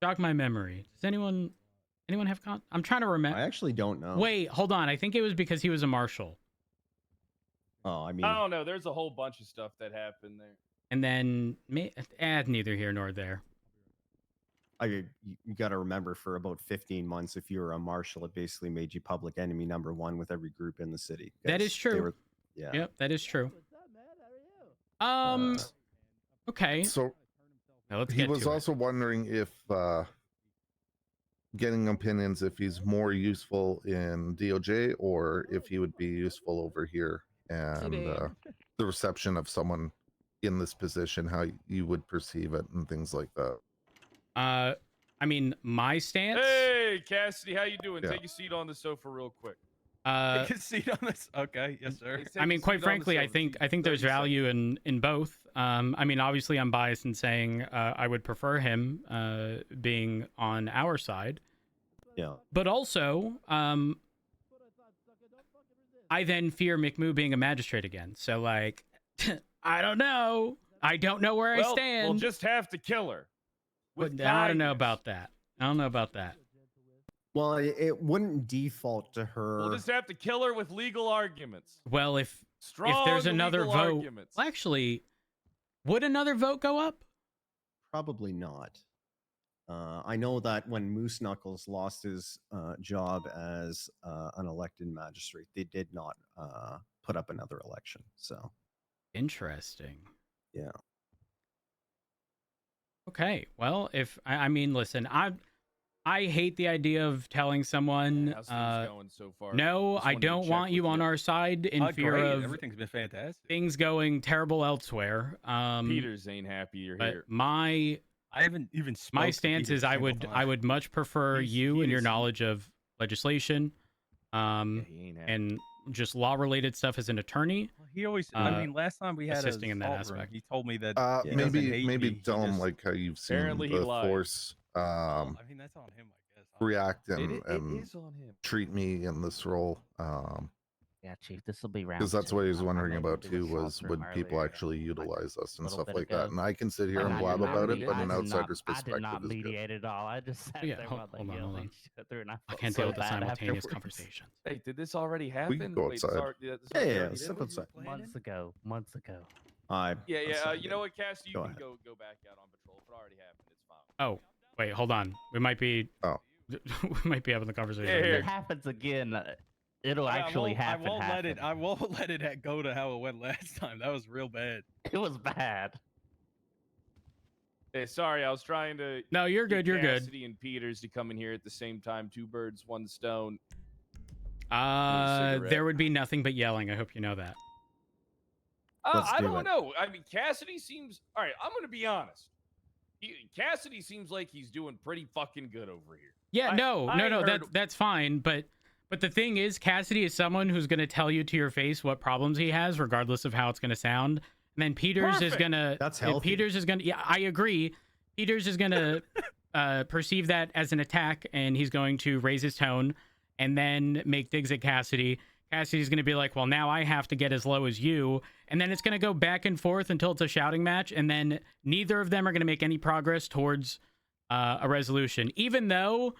Jog my memory. Does anyone have I'm trying to remember. I actually don't know. Wait, hold on. I think it was because he was a marshal. Oh, I mean, I don't know. There's a whole bunch of stuff that happened there. And then neither here nor there. you got to remember, for about 15 months, if you were a marshal, it basically made you public enemy #1 with every group in the city. That is true. Yeah. Yep, that is true. Okay. So now let's he was also wondering if getting opinions if he's more useful in DOJ or if he would be useful over here, and the reception of someone in this position, how you would perceive it and things like that. I mean, my stance. Hey, Cassidy, how you doing? Yeah. Take a seat on the sofa real quick. Take a seat on this. Okay, yes, sir. I mean, quite frankly, I think there's value in both. I mean, obviously, I'm biased in saying I would prefer him being on our side. Yeah. But also, I then fear McMoo being a magistrate again. So, like, I don't know. I don't know where I stand. We'll just have to kill her. I don't know about that. Well, it wouldn't default to her. We'll just have to kill her with legal arguments. Well, if there's another vote, well, actually, would another vote go up? Probably not. I know that when Moose Knuckles lost his job as an elected magistrate, they did not put up another election. So interesting. Yeah. Okay. Well, if I mean, listen, I hate the idea of telling someone, how's things going so far? no, Just I wanted to don't check want you with on our side in fear great. of Everything's been fantastic. things going terrible elsewhere. Peters ain't happy you're but here. I haven't even smoked my stance is I would much prefer you and your knowledge of legislation, and just law related stuff as an attorney. He always. I mean, last time we had assisting in that assault room, aspect. he told me that he doesn't hate maybe me, tell he him just- like how you've seen Apparently he the lied. force I mean, that's on him, I guess. react It and is on him. treat me in this role. Yeah, Chief, this will be round. Because that's what he was two. wondering I know about you too, did a was assault would room people earlier, actually utilize us and little stuff bit like ago. that. And I can sit here and I blab did not about it, medi- but I an did not- outsider's I perspective did not is good. mediate at all. I just sat Yeah, there hold while they on, yelled hold on. at each other, and I I felt can't so deal with the bad simultaneous afterwards. conversations. Hey, did this already happen? can go Wait, outside. this Yeah, already yeah, did? step outside. Months ago. Months ago. Yeah. You know what, Cassidy? You Go can ahead. go back out on patrol. If it already happened, it's fine. Oh, wait, hold on. We might be. Oh. we might be having the conversation. Yeah, If here. it happens again, it'll actually happen. I won't let it go to how it went last time. That was real bad. It was bad. Hey, sorry, I was trying to. No, you're get good. You're good. Cassidy and Peters to come in here at the same time. 2 birds, 1 stone. cigarette. There would be nothing but yelling. I hope you know that. Let's I do don't it. know. I mean, Cassidy seems. All right, I'm going to be honest. Cassidy seems like he's doing pretty fucking good over here. Yeah, I no, heard- that's fine. But the thing is, Cassidy is someone who's going to tell you to your face what problems he has, regardless of how it's going to sound. And then Peters is Perfect. going to. That's healthy. Peters is going to. Yeah, I agree. Peters is going to perceive that as an attack, and he's going to raise his tone, and then make digs at Cassidy. Cassidy's going to be like, well, now I have to get as low as you. And then it's going to go back and forth until it's a shouting match. And then neither of them are going to make any progress towards a resolution. Even though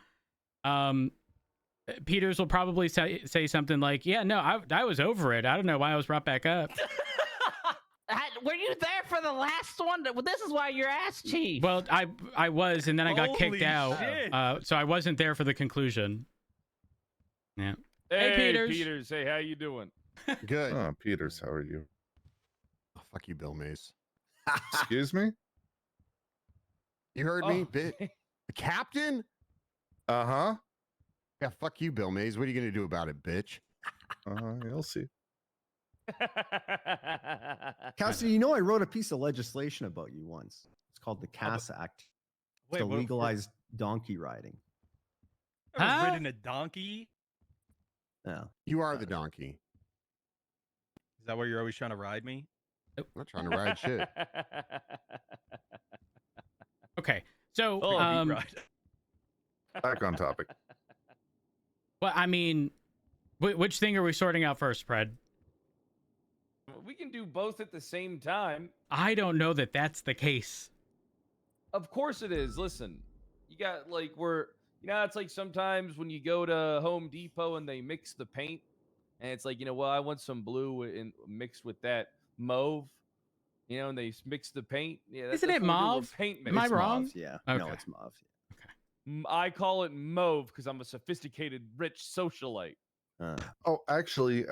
Peters will probably say something like, yeah, no, I was over it. I don't know why I was brought back up. Were you there for the last one? Well, this is why you're ass chief. Well, I was, and then I got kicked Holy out. shit. So I wasn't there for the conclusion. Yeah. Hey, Hey, Peters. Hey, how you doing? Good. Oh, Peters, how are you? Oh, fuck you, Bill Mace. Excuse me? You heard me? The captain? Uh-huh. Yeah, fuck you, Bill Mays. What are you going to do about it, bitch? You'll see. Cassidy, you know I wrote a piece of legislation about you once. It's called the Cass Act. It's to Wait, legalize donkey riding. I was Huh? ridden a donkey. Yeah. You are the donkey. Is that where you're always trying to ride me? I'm not trying to ride shit. Okay. So, Oh, deep ride. Back on topic. well, I mean, which thing are we sorting out first, Pred? We can do both at the same time. I don't know that that's the case. Of course it is. Listen, got like it's like sometimes when you go to Home Depot and they mix the paint, and it's like, well, I want some blue and mixed with that mauve, and they mix the paint. Yeah, Isn't that's it what we're doing. mauve? We're paint Am I mixing. wrong? Mauve, yeah. Okay. No, it's mauve. I call it mauve because I'm a sophisticated, rich socialite. Oh, actually,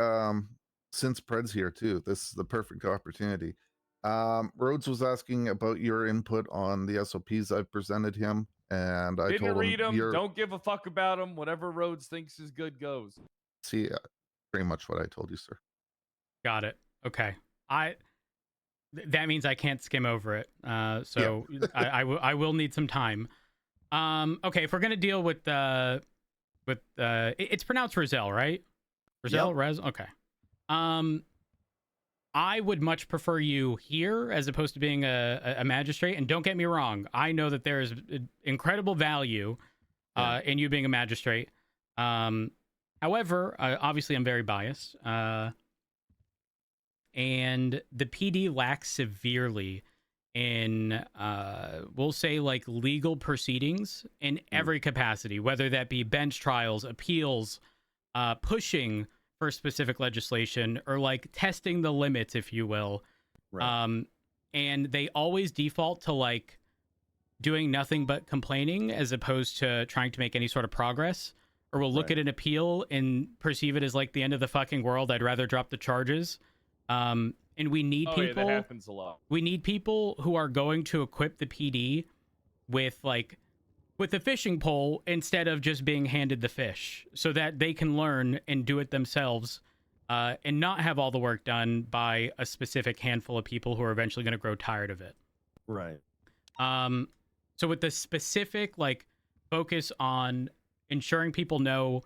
since Pred's here too, this is the perfect opportunity. Rhodes was asking about your input on the SOPs I've presented him, and I Didn't told read him them. Don't give a fuck about them. Whatever Rhodes thinks is good goes. See, pretty much what I told you, sir. Got it. Okay. That means I can't skim over it. So yeah. I will need some time. Okay, if we're gonna deal with it's pronounced Roselle, right? Roselle, yep. Rez. Okay. I would much prefer you here as opposed to being a magistrate. And don't get me wrong, I know that there is incredible value in you being a magistrate. However, obviously I'm very biased. And the PD lacks severely in, we'll say, like legal proceedings in every capacity, whether that be bench trials, appeals, pushing for specific legislation, or like testing the limits, if you will. Right. And they always default to like doing nothing but complaining as opposed to trying to make any sort of progress, or will look at an appeal and perceive it as like the end of the fucking world. I'd rather drop the charges. And we need people. Yeah, that happens a lot. We need people who are going to equip the PD with the fishing pole instead of just being handed the fish, so that they can learn and do it themselves, and not have all the work done by a specific handful of people who are eventually going to grow tired of it. Right. So with the specific focus on ensuring people know,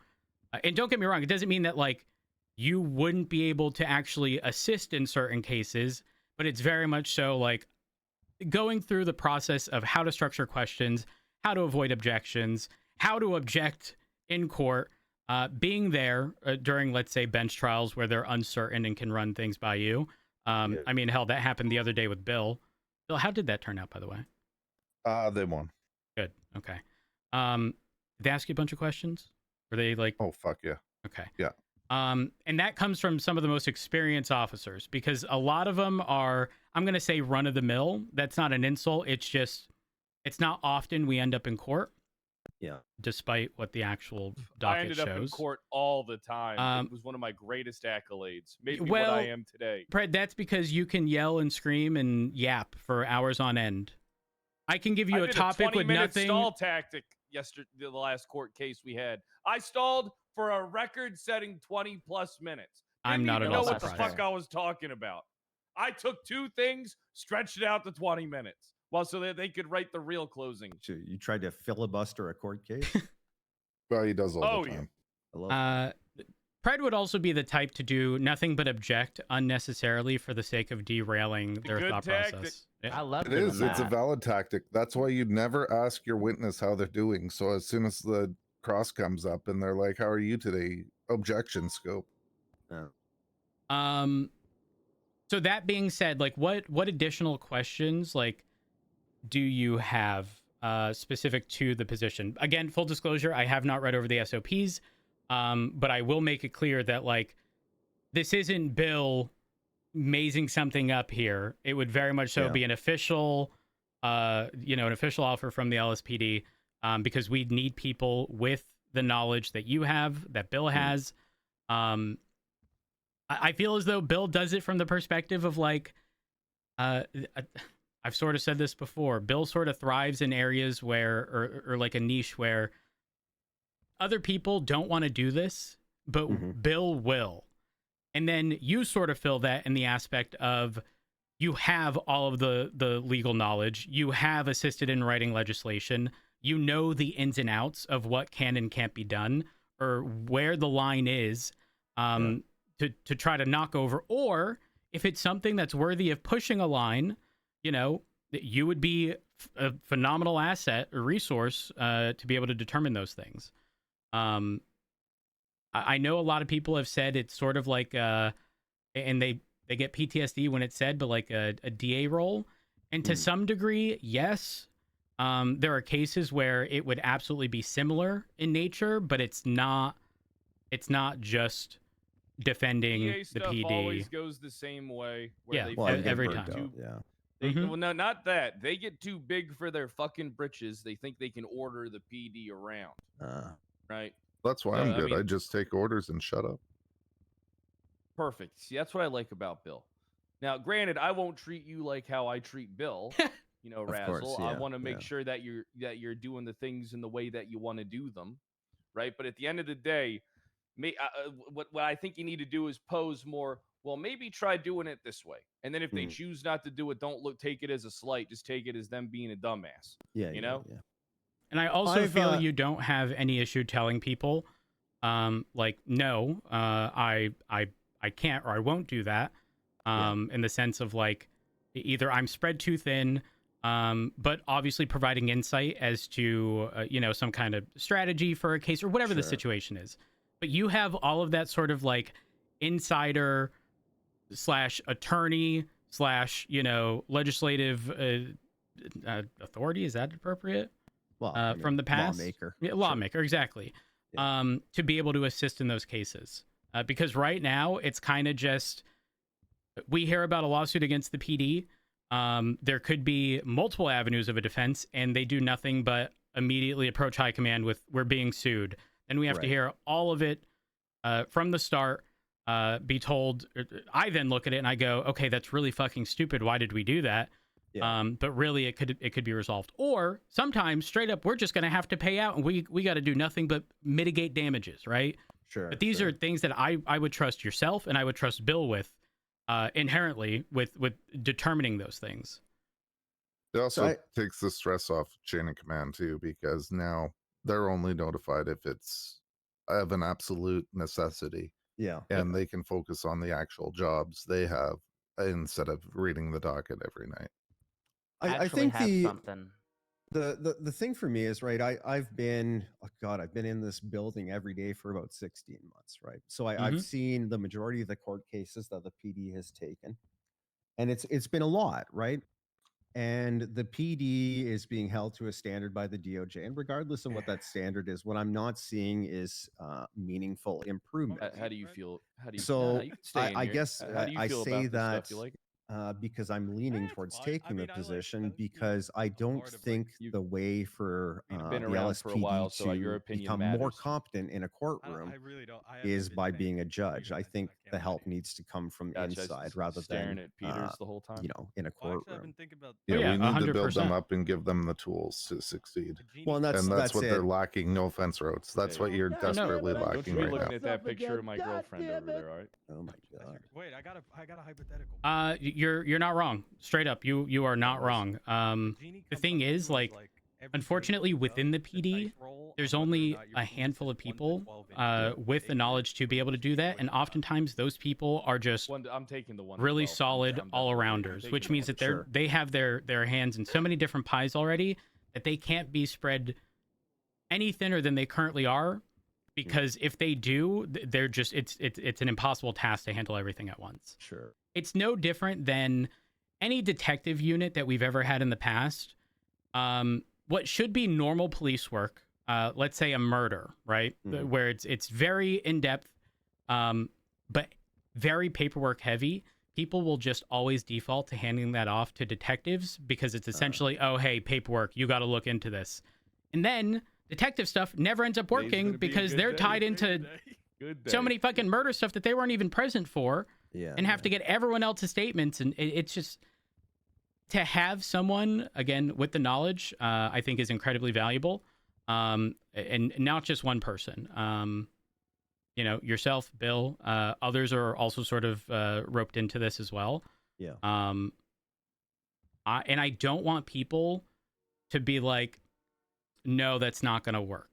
and don't get me wrong, it doesn't mean that you wouldn't be able to actually assist in certain cases, but it's very much so going through the process of how to structure questions, how to avoid objections, how to object in court, being there during, let's say, bench trials where they're uncertain and can run things by you. I mean, hell, that happened the other day with Bill. Bill, how did that turn out, by the way? They won. Good. Okay. Did they ask you a bunch of questions? Were they Oh, fuck yeah. Okay. Yeah. And that comes from some of the most experienced officers, because a lot of them are, I'm going to say, run of the mill. That's not an insult. It's just, it's not often we end up in court. Yeah. Despite what the actual docket shows. I ended up in court all the time. It was one of my greatest accolades. Made me what I am today. Pred, that's because you can yell and scream and yap for hours on end. I can give you a topic with nothing. Stall tactic yesterday, the last court case we had. I stalled for a record-setting 20+ minutes. I'm not at all surprised. Know what the fuck I was talking about. I took two things, stretched it out to 20 minutes. Well, so that they could write the real closing. So you tried to filibuster a court case? Well, he does all the time. Yeah. Pred would also be the type to do nothing but object unnecessarily for the sake of derailing their thought process. Yeah. I love it. It's a valid tactic. That's why you'd never ask your witness how they're doing. So as soon as the cross comes up and they're like, "How are you today?" Objection scope. Yeah. So that being said, what additional questions do you have specific to the position? Again, full disclosure, I have not read over the SOPs, but I will make it clear that this isn't Bill mazing something up here. It would very much so be an official, an official offer from the LSPD, because we need people with the knowledge that you have, that Bill has. I feel as though Bill does it from the perspective of I've sort of said this before. Bill sort of thrives in areas where, or like a niche where other people don't want to do this, but Bill will. And then you sort of fill that in the aspect of you have all of the legal knowledge. You have assisted in writing legislation. You know the ins and outs of what can and can't be done, or where the line is to try to knock over. Or if it's something that's worthy of pushing a line, you would be a phenomenal asset or resource to be able to determine those things. I know a lot of people have said it's sort of like, and they get PTSD when it's said, but like a DA role. And to some degree, yes. There are cases where it would absolutely be similar in nature, but it's not just defending EA the stuff PD. always goes the same way. Where Yeah, they Well, e- you think get every they're burnt time. out, yeah. They, Mhm. Well, no, not that. They get too big for their fucking britches. They think they can order the PD around, right? That's why So, I'm I good. I mean- just take orders and shut up. Perfect. See, that's what I like about Bill. Now, granted, I won't treat you like how I treat Bill. You know, Of Razzle. course, I yeah, want to make yeah. sure that you're doing the things in the way that you want to do them, right? But at the end of the day, what I think you need to do is pose more. Well, maybe try doing it this way, and then if they Mm. choose not to do it, don't take it as a slight. Just take it as them being a dumbass. Yeah, You know? yeah. And I also I've, feel you don't have any issue telling people, like, no, I can't or I won't do that. In the sense of like, either I'm spread too thin, but obviously providing insight as to, some kind of strategy for a case or whatever the Sure. situation is. But you have all of that sort of like insider / attorney / legislative authority. Is that appropriate? Well, From the past? lawmaker. Yeah, Sure. lawmaker, exactly. Yeah. To be able to assist in those cases. Because right now, it's kind of just, we hear about a lawsuit against the PD. There could be multiple avenues of a defense, and they do nothing but immediately approach high command with, we're being sued. And we have to Right. hear all of it from the start, be told. I then look at it and I go, okay, that's really fucking stupid. Why did we do that? Yeah. But really, it could be resolved. Or sometimes, straight up, we're just going to have to pay out, and we got to do nothing but mitigate damages, right? Sure. But these sure. are things that I would trust yourself and I would trust Bill with, inherently with determining those things. It also I- takes the stress off chain of command too, because now they're only notified if it's of an absolute necessity, Yeah. and they can focus on the actual jobs they have instead of reading the docket every night. I actually think have the something. the thing for me is, right, I've been, oh God, I've been in this building every day for about 16 months, right? So I've Mhm. seen the majority of the court cases that the PD has taken, and it's been a lot, right? And the PD is being held to a standard by the DOJ, and regardless of what that standard is, what I'm not seeing is meaningful improvement. How do you feel? How do you? So, Nah, you can stay in I here. guess How do you I feel say about this stuff? that You like it? because I'm leaning It's towards fine. I taking mean, the I like position, the, because I the don't part of, like, think you- the way for You've been the around for a LSPD while, so your to opinion become more matters. competent in a I courtroom really don't. I haven't is been by paying being a attention to judge. either, I so think can't the really help say. needs to come from Gotcha. I was inside just rather staring than at Peters the whole time. in a Well, actually, I've courtroom. been thinking about. Yeah, yeah, we need to build them 100%. up and give them the tools to succeed. Well, and And that's what it. they're lacking. No offense, Roads. That's Yeah, what yeah. you're No, desperately Don't lacking you be right looking now. at that picture of my girlfriend over there, all right? Oh my God. Wait, I got a hypothetical. You're not wrong. Straight up, you are not wrong. The thing is, like, unfortunately, within the PD, there's only a handful of people with the knowledge to be able to do that, and oftentimes those people are just I'm taking the one. really 12. solid I'm definitely all-arounders, taking which the means one. that they have their hands in so many different pies already that they can't be spread any thinner than they currently are, because if they do, they're just it's an impossible task to handle everything at once. Sure. It's no different than any detective unit that we've ever had in the past. What should be normal police work, let's say a murder, right? Mhm. Where it's very in-depth, but very paperwork heavy. People will just always default to handing that off to detectives because it's essentially, oh, hey, paperwork, you got to look into this. And then detective stuff never ends up Today's working gonna be a because good they're day. tied into Good day. so many fucking murder stuff that they weren't even present for, Yeah. and have to get everyone else's statements. And it's just, to have someone, again, with the knowledge, I think is incredibly valuable. And not just one person. Yourself, Bill, others are also sort of roped into this as well. Yeah. And I don't want people to be like, no, that's not going to work.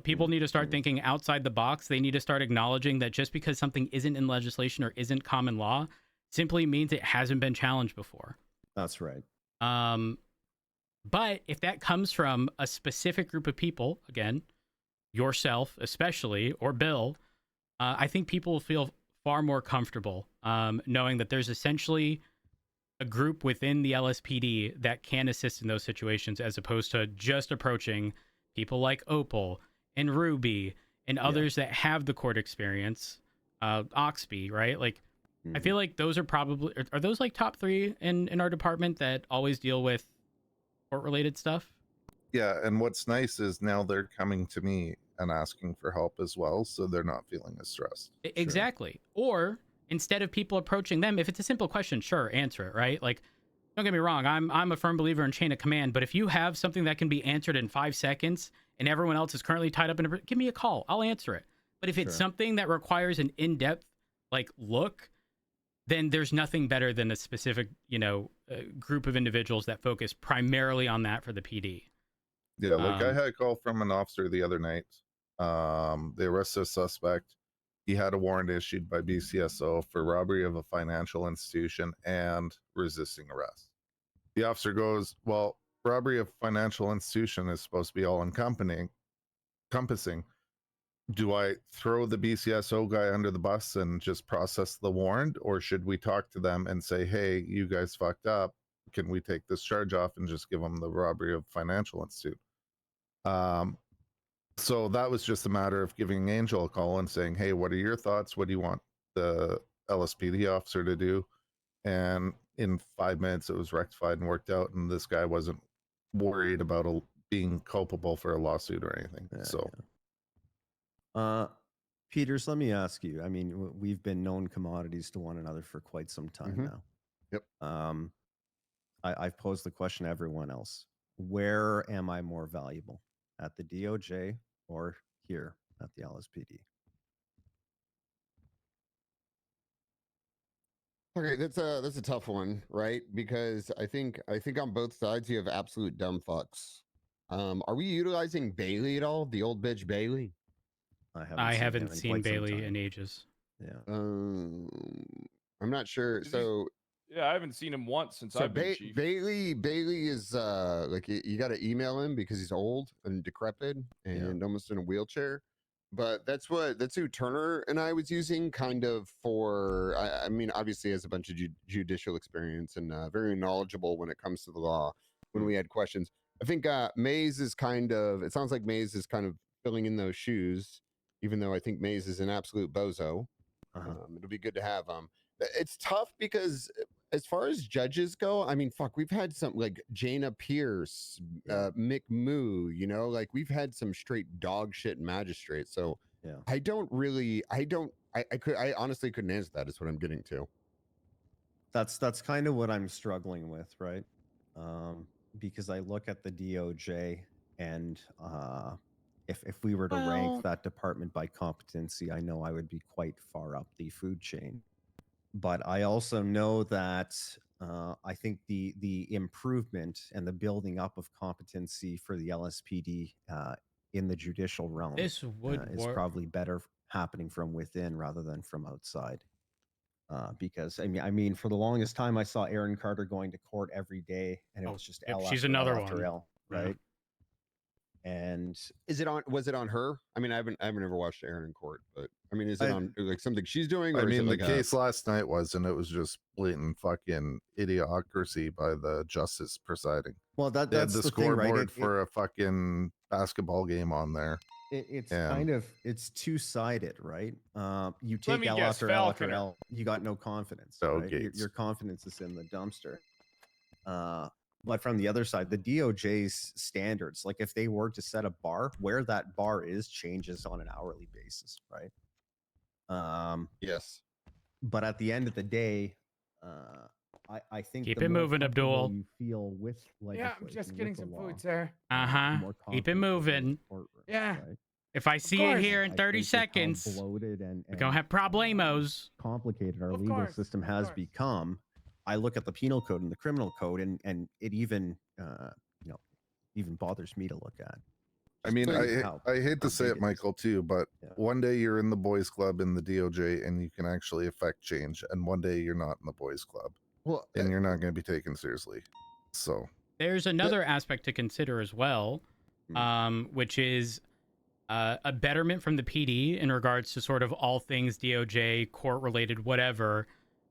People need to start thinking outside the box. They need to start acknowledging that just because something isn't in legislation or isn't common law simply means it hasn't been challenged before. That's right. But if that comes from a specific group of people, again, yourself especially, or Bill, I think people will feel far more comfortable knowing that there's essentially a group within the LSPD that can assist in those situations, as opposed to just approaching people like Opal and Ruby and others that have the court experience, Oxby, right? Like, I feel like those are probably, are those like top 3 in our department that always deal with court related stuff? Yeah, and what's nice is now they're coming to me and asking for help as well, so they're not feeling as stressed. Exactly. Or instead of people approaching them, if it's a simple question, sure, answer it, right? Like, don't get me wrong, I'm a firm believer in chain of command, but if you have something that can be answered in 5 seconds and everyone else is currently tied up in give me a call, I'll answer it. But if it's something that requires an in-depth like look, then there's nothing better than a specific, group of individuals that focus primarily on that for the PD. Yeah, like I had a call from an officer the other night. They arrested a suspect. He had a warrant issued by BCSO for robbery of a financial institution and resisting arrest. The officer goes, well, robbery of financial institution is supposed to be all encompassing. Do I throw the BCSO guy under the bus and just process the warrant, or should we talk to them and say, hey, you guys fucked up, can we take this charge off and just give them the robbery of financial institute? So that was just a matter of giving Angel a call and saying, hey, what are your thoughts? What do you want the LSPD officer to do? And in 5 minutes it was rectified and worked out, and this guy wasn't worried about being culpable for a lawsuit or anything. Peters, let me ask you. I mean, we've been known commodities to one another for quite some time now. Yep. I've posed the question to everyone else. Where am I more valuable? At the DOJ or here at the LSPD? Okay, that's a tough one, right? Because I think on both sides you have absolute dumb fucks. Are we utilizing Bailey at all? The old bitch Bailey? I haven't seen Bailey in ages. Yeah. I'm not sure. So yeah, I haven't seen him once since I've been chief. Bailey is like you got to email him because he's old and decrepit and almost in a wheelchair. But that's who Turner and I was using kind of for. I mean, obviously has a bunch of judicial experience and very knowledgeable when it comes to the law. When we had questions, I think Maze is kind of. It sounds like Maze is kind of filling in those shoes, even though I think Maze is an absolute bozo. It'll be good to have him. It's tough because as far as judges go, I mean, fuck, we've had some like Jana Pierce, Mick Moo, like we've had some straight dog shit magistrates. So I honestly couldn't answer that is what I'm getting to. That's kind of what I'm struggling with, right? Because I look at the DOJ and if we were to rank that department by competency, I know I would be quite far up the food chain. But I also know that I think the improvement and the building up of competency for the LSPD in the judicial realm This would is probably better happening from within rather than from outside. Because I mean, for the longest time, I saw Aaron Carter going to court every day, and it was just L she's after another L after one. L, right? And was it on her? I mean, I haven't ever watched Aaron in court, but I mean, is it on like something she's doing? Or I mean, is it the like case last night was, and it was just blatant fucking idiocracy by the justice presiding. Well, they had that's the scoreboard scoreboard for a fucking basketball game on there. It's kind of two-sided, right? You Let take me L guess, after L after Falconer. L, you got no confidence. Oh, Right? Your confidence is in the dumpster. But from the other side, the DOJ's standards, like if they were to set a bar, where that bar is changes on an hourly basis, right? Yes. But at the end of the day, I think Keep the it more moving, comfortable Abdul. You feel with Yeah, I'm just getting some food, sir. more Keep it confidence in the moving. courtroom, Yeah. right? If I see it course. here in I 30 think with how seconds, bloated and we're gonna have problemos. complicated our Of legal course, system of has course. become. I look at the penal code and the criminal code, and it even even bothers me to look at. I mean, How- I hate how to say big it, it is. Michael, too, but Yeah. one day you're in the boys club in the DOJ and you can actually affect change, and one day you're not in the boys club Well, and you're not going to be taken seriously. So There's another aspect to consider as well, which is a betterment from the PD in regards to sort of all things DOJ, court related, whatever,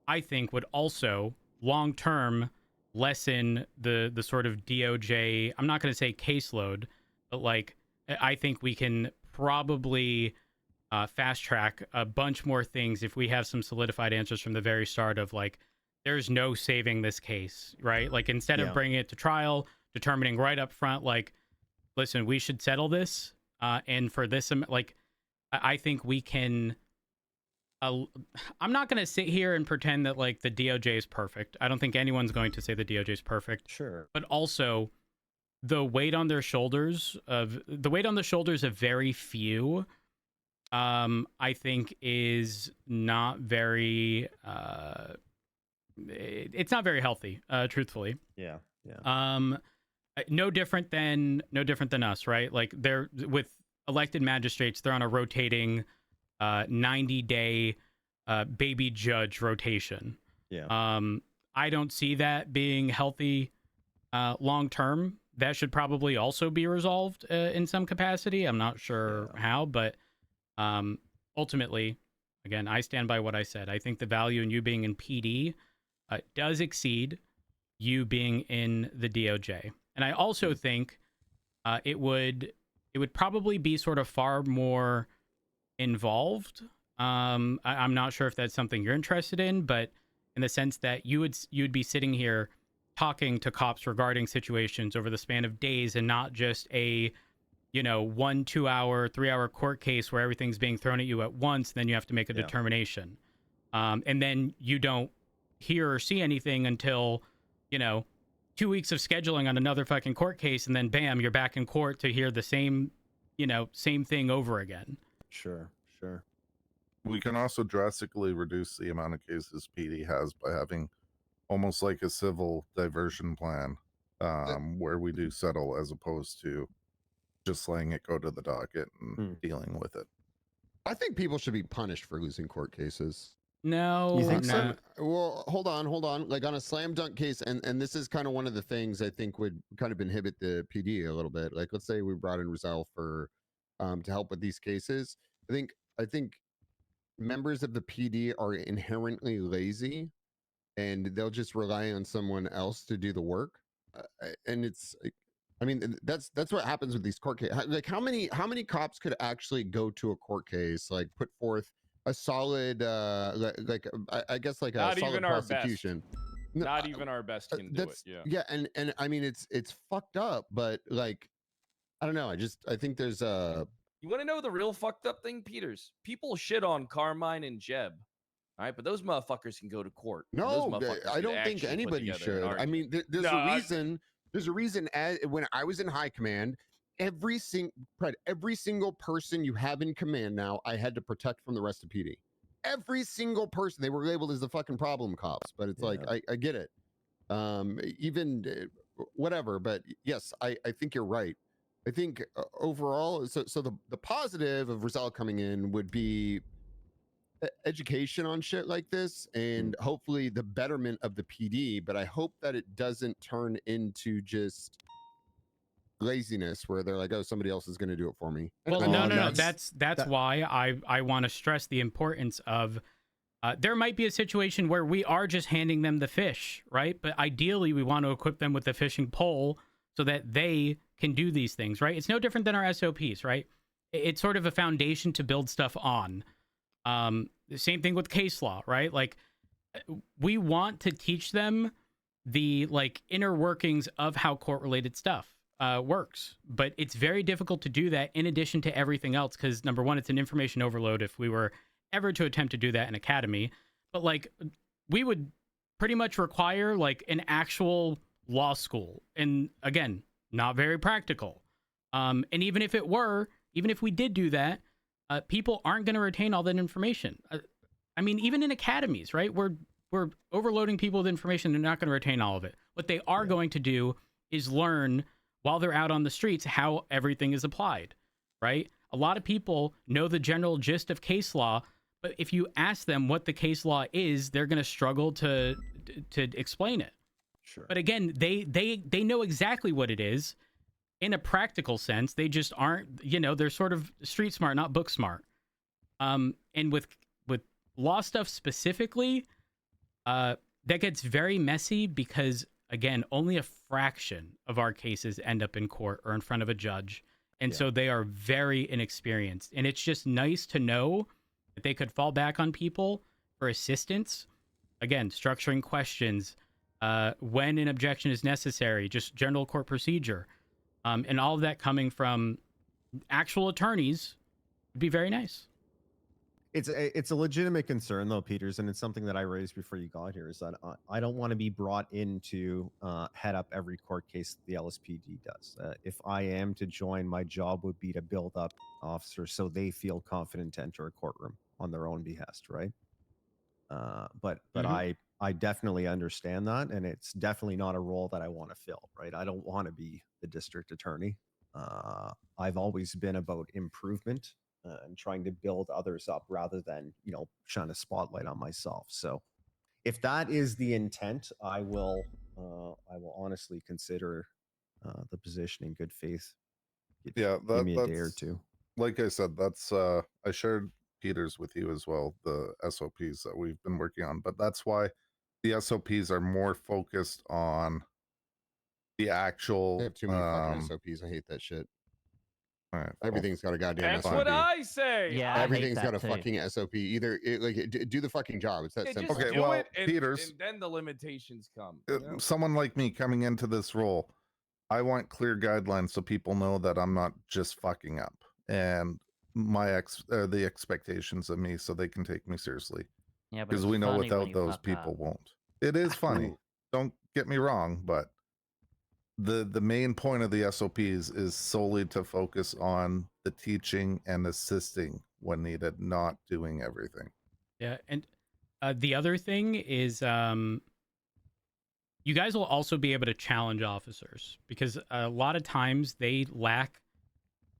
I think would also long term lessen the sort of DOJ, I'm not going to say caseload, but like I think we can probably fast track a bunch more things if we have some solidified answers from the very start of like, there's no saving this case, right? Like instead of bringing it to trial, determining right up front, like, listen, we should settle this. And for this, like, I think we can, I'm not going to sit here and pretend that like the DOJ is perfect. I don't think anyone's going to say the DOJ is perfect. Sure. But also the weight on their shoulders of very few, I think is not very, it's not very healthy, truthfully. Yeah. Yeah. No different than us, right? Like they're with elected magistrates, they're on a rotating 90-day baby judge rotation. Yeah. I don't see that being healthy long term. That should probably also be resolved in some capacity. I'm not sure how, but ultimately, again, I stand by what I said. I think the value in you being in PD does exceed you being in the DOJ. And I also think it would probably be sort of far more involved. I'm not sure if that's something you're interested in, but in the sense that you'd be sitting here talking to cops regarding situations over the span of days and not just a 1, 2 hour, 3 hour court case where everything's being thrown at you at once. Then you have to make a determination. And then you don't hear or see anything until, 2 weeks of scheduling on another fucking court case. And then bam, you're back in court to hear the same thing over again. Sure. We can also drastically reduce the amount of cases PD has by having almost like a civil diversion plan, where we do settle as opposed to just letting it go to the docket and dealing with it. I think people should be punished for losing court cases. No, you think no. so? Well, hold on. Like on a slam dunk case, and this is kind of one of the things I think would kind of inhibit the PD a little bit. Like, let's say we brought in Rizal for to help with these cases. I think members of the PD are inherently lazy, and they'll just rely on someone else to do the work. And it's, I mean, that's what happens with these court cases. Like, how many cops could actually go to a court case, like put forth a solid, I guess like Not a solid even our prosecution. best. Not even our best can do it. Yeah, and I mean it's fucked up, but like I don't know. I think there's a. You want to know the real fucked up thing, Peters? People shit on Carmine and Jeb. All right, but those motherfuckers can go to court. No, I don't think anybody should. I mean, there's a reason. There's a reason. When I was in high command, every single person you have in command now, I had to protect from the rest of PD. Every single person. They were labeled as the fucking problem cops, but it's like I get it. Even whatever, but yes, I think you're right. I think overall, so the positive of Rizal coming in would be education on shit like this, and hopefully the betterment of the PD. But I hope that it doesn't turn into just laziness, where they're like, "Oh, somebody else is going to do it for me." Well, no. That's why I want to stress the importance of. There might be a situation where we are just handing them the fish, right? But ideally, we want to equip them with the fishing pole so that they can do these things, right? It's no different than our SOPs, right? It's sort of a foundation to build stuff on. The same thing with case law, right? Like, we want to teach them the like inner workings of how court-related stuff works, but it's very difficult to do that in addition to everything else, because number one, it's an information overload if we were ever to attempt to do that in academy. But like, we would pretty much require like an actual law school, and again, not very practical. And even if we did do that, people aren't going to retain all that information. I mean, even in academies, right? We're overloading people with information. They're not going to retain all of it. What they are going to do is learn while they're out on the streets how everything is applied, right? A lot of people know the general gist of case law, but if you ask them what the case law is, they're going to struggle to explain it. Sure. But again, they know exactly what it is in a practical sense. They just aren't, they're sort of street smart, not book smart. And with law stuff specifically, that gets very messy because, again, only a fraction of our cases end up in court or in front of a judge. And so they are very inexperienced. And it's just nice to know that they could fall back on people for assistance. Again, structuring questions, when an objection is necessary, just general court procedure, and all of that coming from actual attorneys would be very nice. It's a legitimate concern though, Peters, and it's something that I raised before you got here. Is that I don't want to be brought in to head up every court case that the LSPD does. If I am to join, my job would be to build up officers so they feel confident to enter a courtroom on their own behest, right? But I definitely understand that, and it's definitely not a role that I want to fill, right? I don't want to be the district attorney. I've always been about improvement and trying to build others up rather than, shine a spotlight on myself. So if that is the intent, I will honestly consider the position in good faith. Give me a day or two. Like I said, that's I shared Peters with you as well, the SOPs that we've been working on, but that's why the SOPs are more focused on the actual. They have too many fucking SOPs. I hate that shit. All right, Everything's got a goddamn That's SOP. what I say. Yeah, I hate everything's that got a too. fucking SOP. Either do the fucking job. It's that Yeah, simple. just Okay, do well, it and, Peters, and then the limitations come. Someone like me coming into this role, I want clear guidelines so people know that I'm not just fucking up, and the expectations of me, so they can take me seriously. Yeah, but Because it's we know funny when without you those fuck people up. won't. It is funny. Don't get me wrong, but the main point of the SOPs is solely to focus on the teaching and assisting when needed, not doing everything. Yeah, and the other thing is you guys will also be able to challenge officers because a lot of times they lack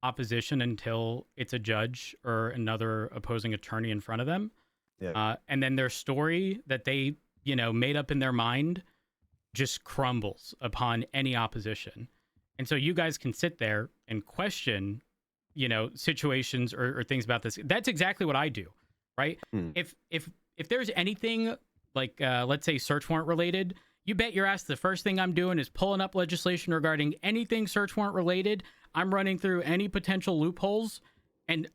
opposition until it's a judge or another opposing attorney in front of them. Yeah. And then their story that they, made up in their mind just crumbles upon any opposition. And so you guys can sit there and question, situations or things about this. That's exactly what I do, right? If there's anything like, let's say search warrant related, you bet your ass the first thing I'm doing is pulling up legislation regarding anything search warrant related. I'm running through any potential loopholes, and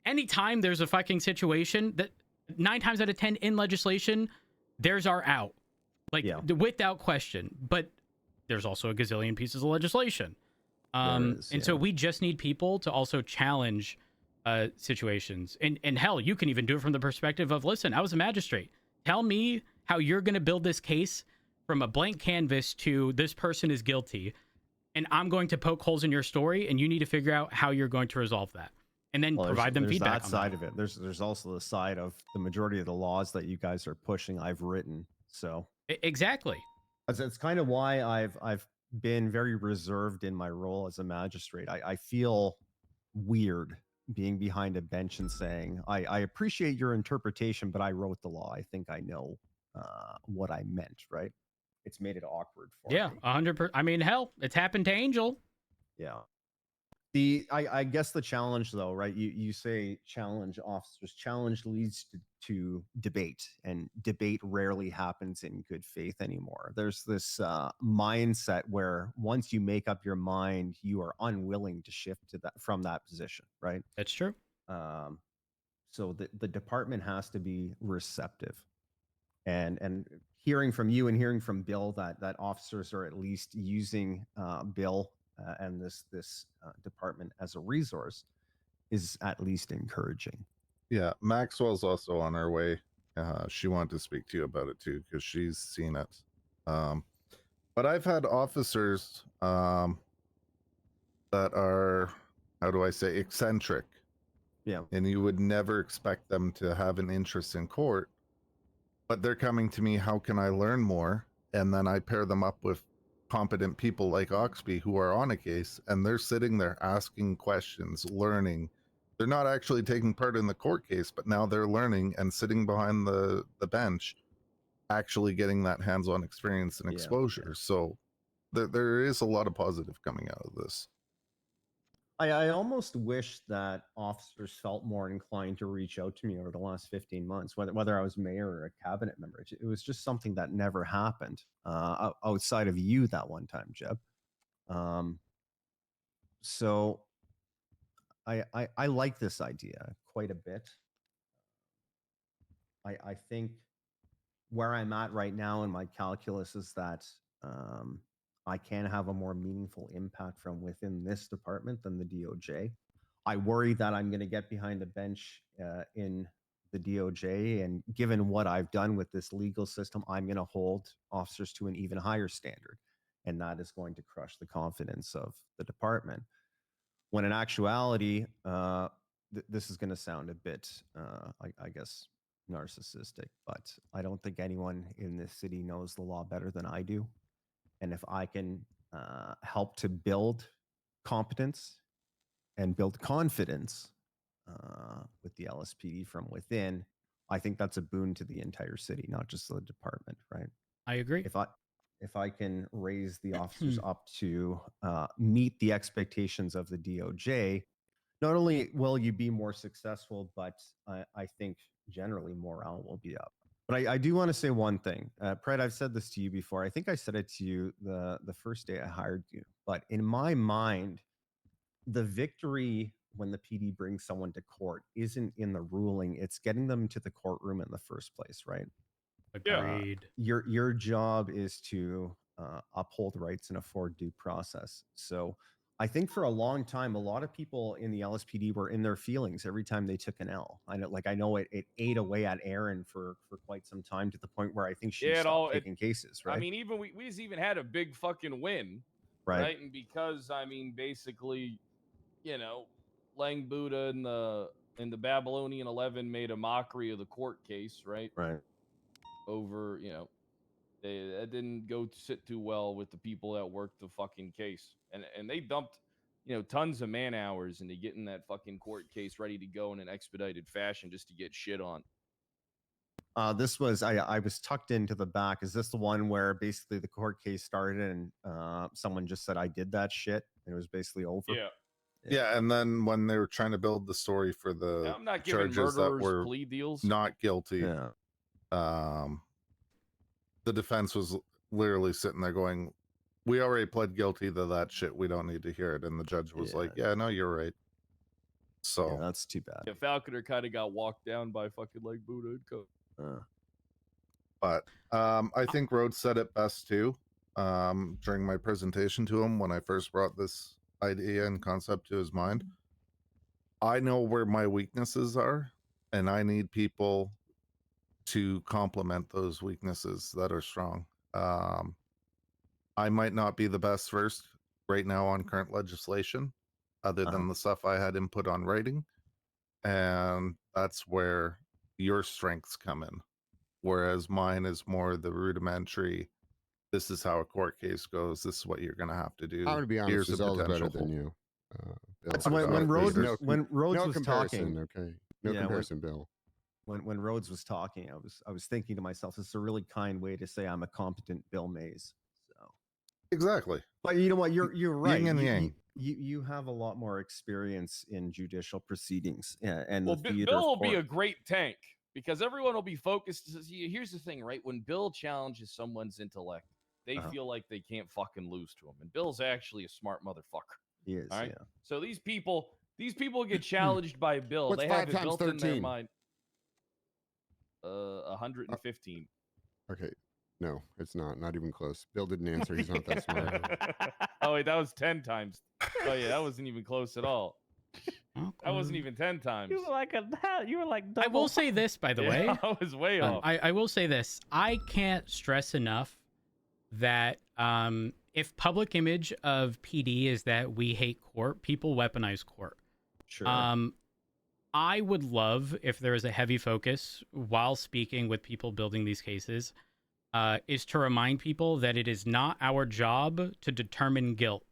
anytime there's a fucking situation that 9 times out of 10 in legislation, there's our out, without question. But there's also a gazillion pieces of legislation. So we just need people to also challenge situations. And hell, you can even do it from the perspective of, listen, I was a magistrate. Tell me how you're going to build this case from a blank canvas to this person is guilty. And I'm going to poke holes in your story, and you need to figure out how you're going to resolve that. And then provide them feedback. That side of it. There's also the side of the majority of the laws that you guys are pushing I've written. So exactly. It's kind of why I've been very reserved in my role as a magistrate. I feel weird being behind a bench and saying, I appreciate your interpretation, but I wrote the law. I think I know what I meant, right? It's made it awkward for me. 100%. I mean, hell, it's happened to Angel. Yeah. I guess the challenge though, right? You say challenge officers. Challenge leads to debate, and debate rarely happens in good faith anymore. There's this mindset where once you make up your mind, you are unwilling to shift to that from that position, right? That's true. So the department has to be receptive, and hearing from you and hearing from Bill that officers are at least using Bill and this department as a resource is at least encouraging. Yeah, Maxwell's also on her way. She wanted to speak to you about it too because she's seen it. But I've had officers that are, how do I say, eccentric. Yeah. And you would never expect them to have an interest in court, but they're coming to me, how can I learn more? And then I pair them up with competent people like Oxby who are on a case, and they're sitting there asking questions, learning. They're not actually taking part in the court case, but now they're learning and sitting behind the bench, actually getting that hands-on experience and exposure. So there is a lot of positive coming out of this. I almost wish that officers felt more inclined to reach out to me over the last 15 months, whether I was mayor or a cabinet member. It was just something that never happened outside of you that one time, Jeb. So I like this idea quite a bit. I think where I'm at right now in my calculus is that I can have a more meaningful impact from within this department than the DOJ. I worry that I'm going to get behind a bench in the DOJ, and given what I've done with this legal system, I'm going to hold officers to an even higher standard, and that is going to crush the confidence of the department. When in actuality, this is going to sound a bit, I guess, narcissistic, but I don't think anyone in this city knows the law better than I do. And if I can help to build competence and build confidence with the LSPD from within, I think that's a boon to the entire city, not just the department, right? I agree. If I can raise the officers up to meet the expectations of the DOJ, not only will you be more successful, but I think generally morale will be up. But I do want to say one thing. Pred, I've said this to you before. I think I said it to you the first day I hired you. But in my mind, the victory when the PD brings someone to court isn't in the ruling. It's getting them to the courtroom in the first place, right? Agreed. Your job is to uphold rights and afford due process. So I think for a long time, a lot of people in the LSPD were in their feelings every time they took an L. I know it ate away at Erin for quite some time, to the point where I think she stopped taking cases, right? I mean, even we just even had a big fucking win, right? And because, I mean, basically, you know, Lang Buddha and the Babylonian 11 made a mockery of the court case, right? Right. Over, you know, that didn't go sit too well with the people that worked the fucking case, and they dumped, you know, tons of man hours into getting that fucking court case ready to go in an expedited fashion just to get shit on. This was I was tucked into the back. Is this the one where basically the court case started and someone just said I did that shit and it was basically over? Yeah, and then when they were trying to build the story for the I'm not giving charges that murderers were plea deals. not guilty, the defense was literally sitting there going, we already pled guilty to that shit, we don't need to hear it. And the judge was like, yeah, no, you're right. So that's too bad. Yeah, Falconer kind of got walked down by fucking like Buddha and Co. But I think Rhodes said it best too during my presentation to him when I first brought this idea and concept to his mind. I know where my weaknesses are, and I need people to complement those weaknesses that are strong. I might not be the best versed right now on current legislation, other than the stuff I had input on writing, and that's where your strengths come in. Whereas mine is more the rudimentary. This is how a court case goes. This is what you're going to have to do. I'm going to be honest, Giselle's better than you. When Rhodes was talking, okay, no comparison, Bill. When Rhodes was talking, I was thinking to myself, this is a really kind way to say I'm a competent Bill Mays. So exactly. But you know what? You're right. Yin and yang. You have a lot more experience in judicial proceedings and well, the theater. Bill will be a great tank because everyone will be focused. Here's the thing, right? When Bill challenges someone's intellect, they feel like they can't fucking lose to him, and Bill's actually a smart motherfucker. He is. All right? Yeah. So these people get challenged by Bill. What's they 5 have it times built 13? in their mind. 115. Okay. No, it's not. Not even close. Bill didn't answer. He's not that smart. Oh, wait, that was 10 times. Oh, yeah, that wasn't even close at all. That wasn't even 10 times. You were like I will say this, by the way. I was way off. I will say this. I can't stress enough that if public image of PD is that we hate court, people weaponize court. Sure. I would love if there is a heavy focus while speaking with people building these cases, is to remind people that it is not our job to determine guilt.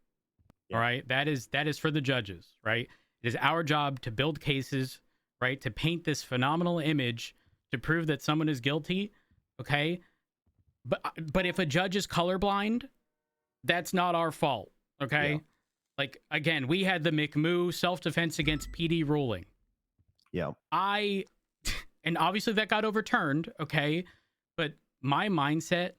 Yeah. All right. That is for the judges, right? It is our job to build cases, right? To paint this phenomenal image to prove that someone is guilty. Okay. But if a judge is colorblind, that's not our fault. Okay. Like, again, we had the McMoo self-defense against PD ruling. Yeah. And obviously that got overturned, okay? But my mindset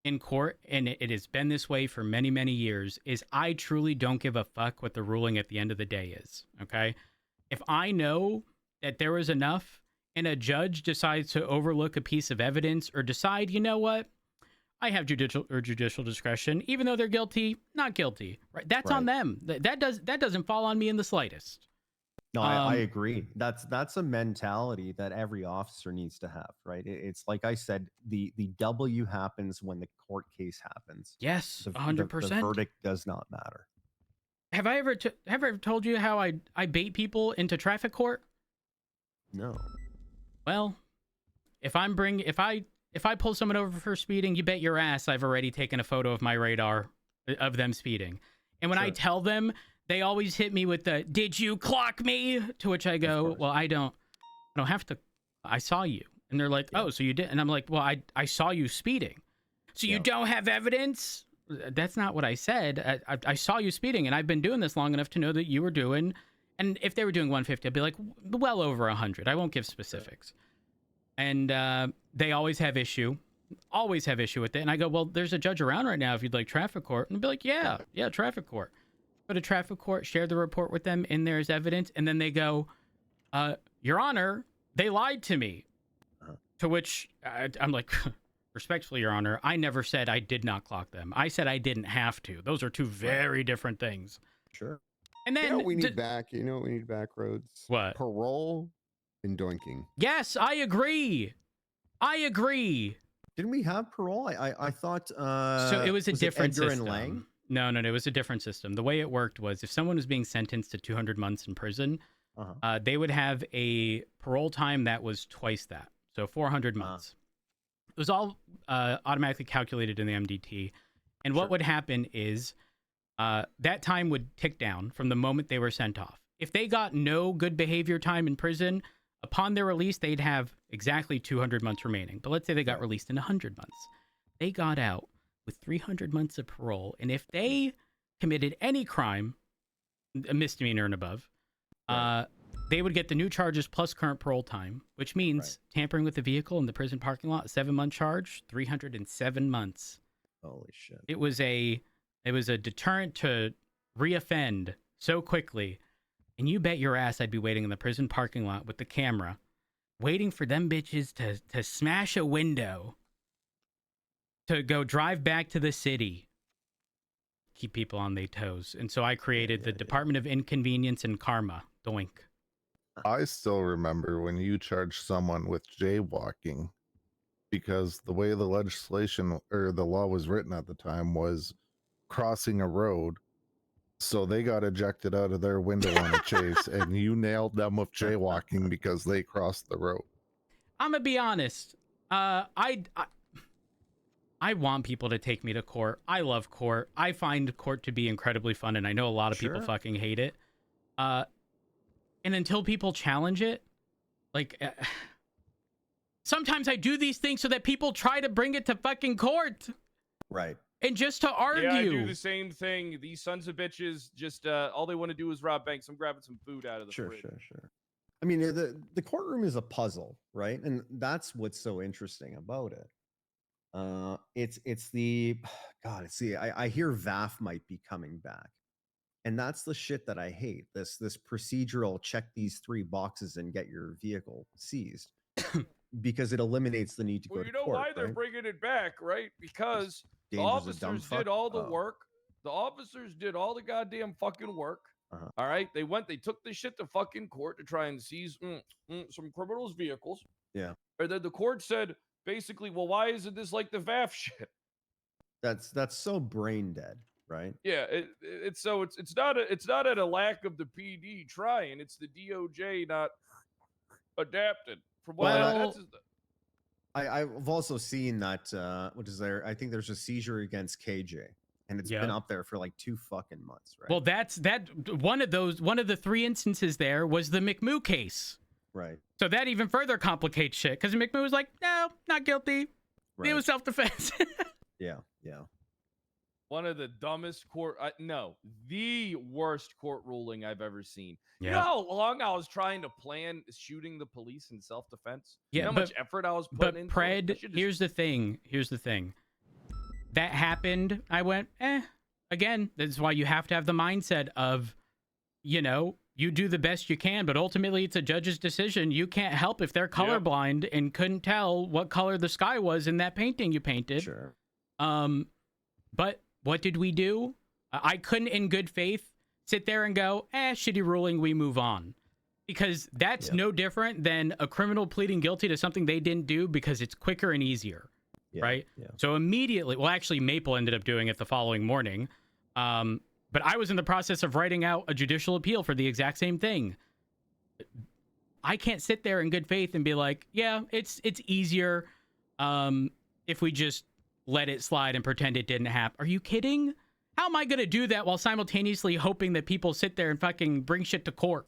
in court, and it has been this way for many, many years, is I truly don't give a fuck what the ruling at the end of the day is, okay? If I know that there was enough and a judge decides to overlook a piece of evidence or decide, you know what? I have judicial discretion, even though they're guilty, not guilty, right? That's on them. That doesn't fall on me in the slightest. No, I agree. That's a mentality that every officer needs to have, right? It's like I said, the W happens when the court case happens. Yes, 100%. The verdict does not matter. Have I ever told you how I bait people into traffic court? No. Well, if I pull someone over for speeding, you bet your ass I've already taken a photo of my radar of them speeding. And when I tell them, they always hit me with the, "Did you clock me?" To which I go, "Well, I don't have to. I saw you." And they're like, "Oh, so you did?" And I'm like, "Well, I saw you speeding. So you don't have evidence?" That's not what I said. I saw you speeding, and I've been doing this long enough to know that you were doing. And if they were doing 150, I'd be like, well over 100. I won't give specifics. And they always have issue with it. And I go, "Well, there's a judge around right now if you'd like traffic court." And they'll be like, yeah, traffic court. Go to traffic court, share the report with them, and there's evidence. And then they go, "Your Honor, they lied to me." To which I'm like, "Respectfully, Your Honor, I never said I did not clock them. I said I didn't have to. Those are two very different things." Sure. And then you know what we need back? You know what we need back, Rhodes? What? Parole and doinking. Yes, I agree. Didn't we have parole? I thought. So it was a different Edgar system. And Lang? No, it was a different system. The way it worked was if someone was being sentenced to 200 months in prison, they would have a parole time that was twice that. So 400 months. It was all automatically calculated in the MDT. And what would happen is that time would tick down from the moment they were sent off. If they got no good behavior time in prison, upon their release, they'd have exactly 200 months remaining. But let's say they got released in 100 months. They got out with 300 months of parole. And if they committed any crime, a misdemeanor and above, they would get the new charges plus current parole time, which means tampering with the vehicle in the prison parking lot, 7-month charge, 307 months. Holy shit. It was a deterrent to reoffend so quickly. And you bet your ass I'd be waiting in the prison parking lot with the camera, waiting for them bitches to smash a window to go drive back to the city, keep people on their toes. And so I created the Department of Inconvenience and Karma, doink. I still remember when you charged someone with jaywalking, because the way the legislation or the law was written at the time was crossing a road. So they got ejected out of their window on a chase, and you nailed them with jaywalking because they crossed the road. I'm gonna be honest. I want people to take me to court. I love court. I find court to be incredibly fun, and I know a lot of people fucking hate it. And until people challenge it, like, sometimes I do these things so that people try to bring it to fucking court. Right. And just to argue. Yeah, I do the same thing. These sons of bitches just all they want to do is rob banks. I'm grabbing some food out of the fridge. Sure. I mean, the courtroom is a puzzle, right? And that's what's so interesting about it. It's the God. See, I hear VAF might be coming back, and that's the shit that I hate. This procedural check these 3 boxes and get your vehicle seized, because it eliminates the need to go to court. Well, you know why they're bringing it back, right? Because the officers did all the work. The officers did all the goddamn fucking work. All right, they took this shit to fucking court to try and seize some criminals' vehicles. Yeah. And then the court said, basically, well, why isn't this like the VAF shit? That's so brain dead, right? Yeah, it's not at a lack of the PD trying. It's the DOJ not adapted from what. I've also seen that what is there? I think there's a seizure against KJ, and it's been up there for like 2 fucking months, right? Well, one of the 3 instances there was the McMoo case. Right. So that even further complicates shit, because McMoo was like, no, not guilty. It was self-defense. Yeah. One of the dumbest the worst court ruling I've ever seen. You know Yeah. how long I was trying to plan shooting the police in self-defense? Yeah, You know how much effort I was But putting into it? I Pred, should've here's the thing. Here's the thing. That happened. I went, again, that's why you have to have the mindset of, you know, you do the best you can, but ultimately it's a judge's decision. You can't help if they're colorblind and couldn't tell what color the sky was in that painting you painted. Sure. But what did we do? I couldn't in good faith sit there and go, shitty ruling, we move on. Because that's no different than a criminal pleading guilty to something they didn't do because it's quicker and easier. Right? Yeah. So immediately, well, actually, Maple ended up doing it the following morning. But I was in the process of writing out a judicial appeal for the exact same thing. I can't sit there in good faith and be like, yeah, it's easier if we just let it slide and pretend it didn't happen. Are you kidding? How am I going to do that while simultaneously hoping that people sit there and fucking bring shit to court?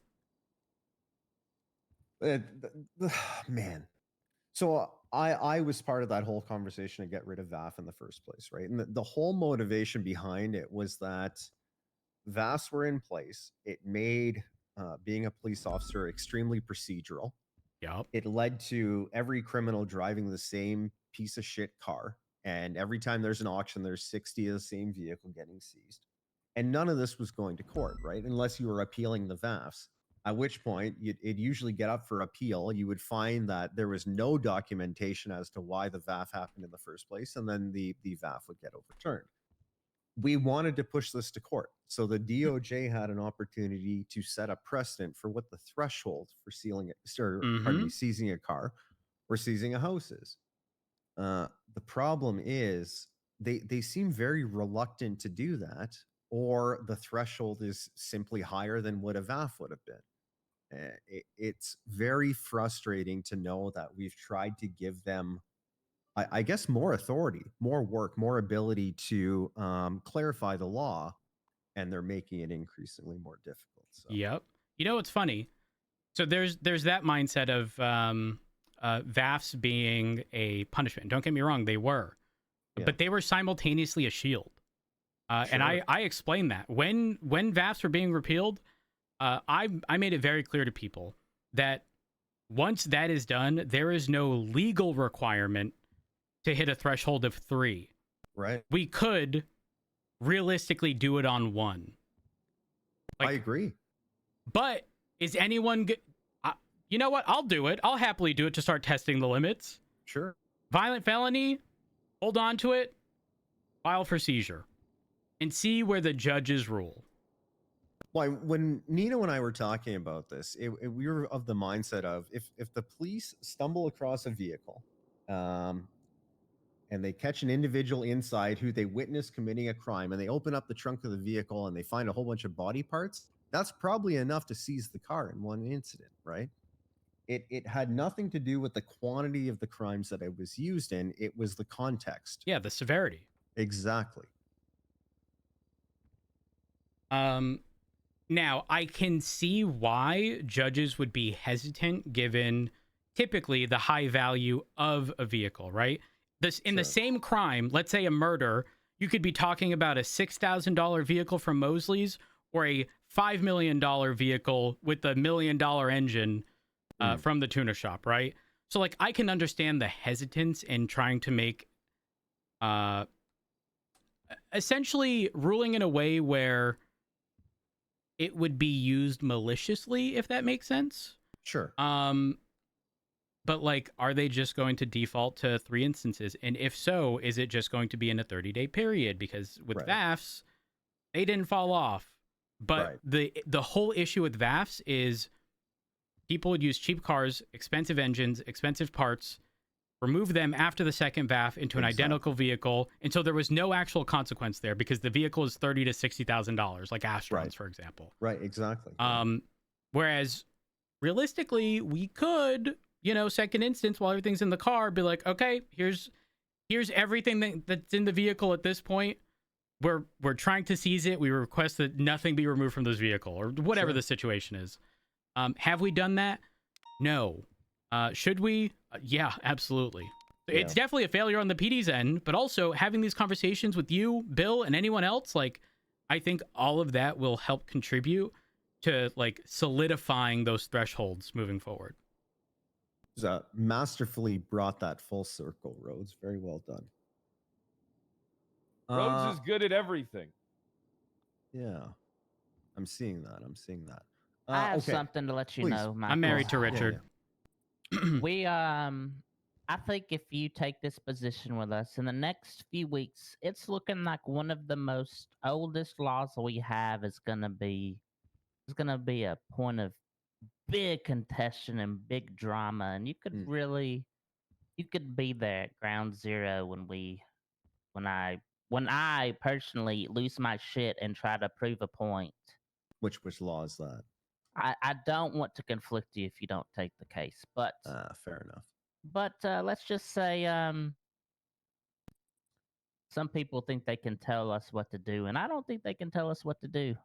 Man. So I was part of that whole conversation to get rid of VAF in the first place, right? And the whole motivation behind it was that VAFs were in place. It made being a police officer extremely procedural. Yep. It led to every criminal driving the same piece of shit car. And every time there's an auction, there's 60 of the same vehicle getting seized. And none of this was going to court, right? Unless you were appealing the VAFs. At which point, it'd usually get up for appeal. You would find that there was no documentation as to why the VAF happened in the first place, and then the VAF would get overturned. We wanted to push this to court. So the DOJ had an opportunity to set a precedent for what the threshold for seizing a car or seizing a house is. The problem is they seem very reluctant to do that, or the threshold is simply higher than what a VAF would have been. It's very frustrating to know that we've tried to give them, I guess, more authority, more work, more ability to clarify the law, and they're making it increasingly more difficult. So. Yep. You know what's funny? So there's that mindset of VAFs being a punishment. Don't get me wrong, they were. Yeah. But they were simultaneously a shield. And I explained that. When VAFs were being repealed, I made it very clear to people that once that is done, there is no legal requirement to hit a threshold of 3. Right. We could realistically do it on 1. I agree. But is anyone you know what? I'll do it. I'll happily do it to start testing the limits. Sure. Violent felony, hold on to it, file for seizure, and see where the judges rule. Well, when Nino and I were talking about this, we were of the mindset of if the police stumble across a vehicle and they catch an individual inside who they witness committing a crime, and they open up the trunk of the vehicle and they find a whole bunch of body parts, that's probably enough to seize the car in one incident, right? It had nothing to do with the quantity of the crimes that it was used in. It was the context. Yeah, the severity. Exactly. Now, I can see why judges would be hesitant given typically the high value of a vehicle, right? In the same crime, let's say a murder, you could be talking about a $6,000 vehicle from Mosley's or a $5 million vehicle with a $1 million engine from the tuner shop, right? So, like, I can understand the hesitance in trying to make essentially ruling in a way where it would be used maliciously, if that makes sense. Sure. But like, are they just going to default to 3 instances? And if so, is it just going to be in a 30-day period? Because with VAFs, they didn't fall off. But the whole issue with VAFs is people would use cheap cars, expensive engines, expensive parts, remove them after the second VAF into an identical vehicle, and so there was no actual consequence there because the vehicle is $30,000 to $60,000, like Astrons, for example. Right, exactly. Whereas realistically, we could, second instance while everything's in the car, be like, okay, here's everything that's in the vehicle at this point. We're trying to seize it. We request that nothing be removed from this vehicle, or whatever the situation is. Have we done that? No. Should we? Yeah, absolutely. It's definitely a failure on the PD's end, but also having these conversations with you, Bill, and anyone else, like, I think all of that will help contribute to like solidifying those thresholds moving forward. Masterfully brought that full circle, Rhodes. Very well done. Rhodes is good at everything. Yeah, I'm seeing that. I have okay. something to let you Please. know, Michael. I'm married to Richard. We I think if you take this position with us in the next few weeks, it's looking like one of the most oldest laws we have is gonna be a point of big contention and big drama, and you could really be there at ground zero when I personally lose my shit and try to prove a point. Which law is that? I don't want to conflict you if you don't take the case, but fair enough. But let's just say some people think they can tell us what to do, and I don't think they can tell us what to do.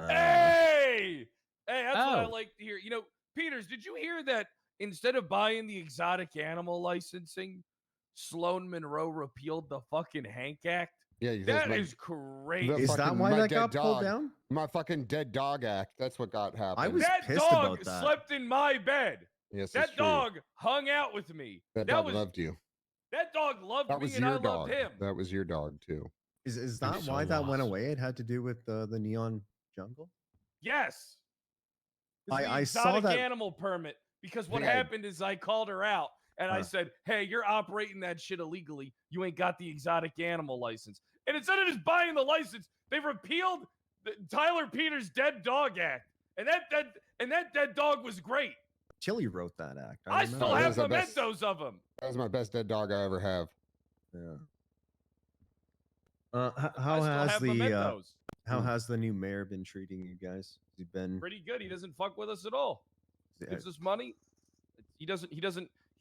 Hey, that's what I like to hear. You know, Peters, did you hear that instead of buying the exotic animal licensing, Sloan Monroe repealed the fucking Hank Act? Yeah, that is crazy. Is that why that got pulled down? My fucking Dead Dog Act. That's what got happened. I was that pissed dog about that. slept in my bed. Yes, that dog hung out with me. That dog loved you. That dog loved that was me, and I loved him. That was your dog too. Is that why that went away? It had to do with the neon jungle. Yes. I saw that animal permit because what happened is I called her out and I said, "Hey, you're operating that shit illegally. You ain't got the exotic animal license." And instead of just buying the license, they repealed the Tyler Peters Dead Dog Act, and that dead dog was great. Chili wrote that act. I still have mementos of him. That was my best dead dog I ever have. Yeah. How has the new mayor been treating you guys? Has he been pretty good? He doesn't fuck with us at all. Gives us money. He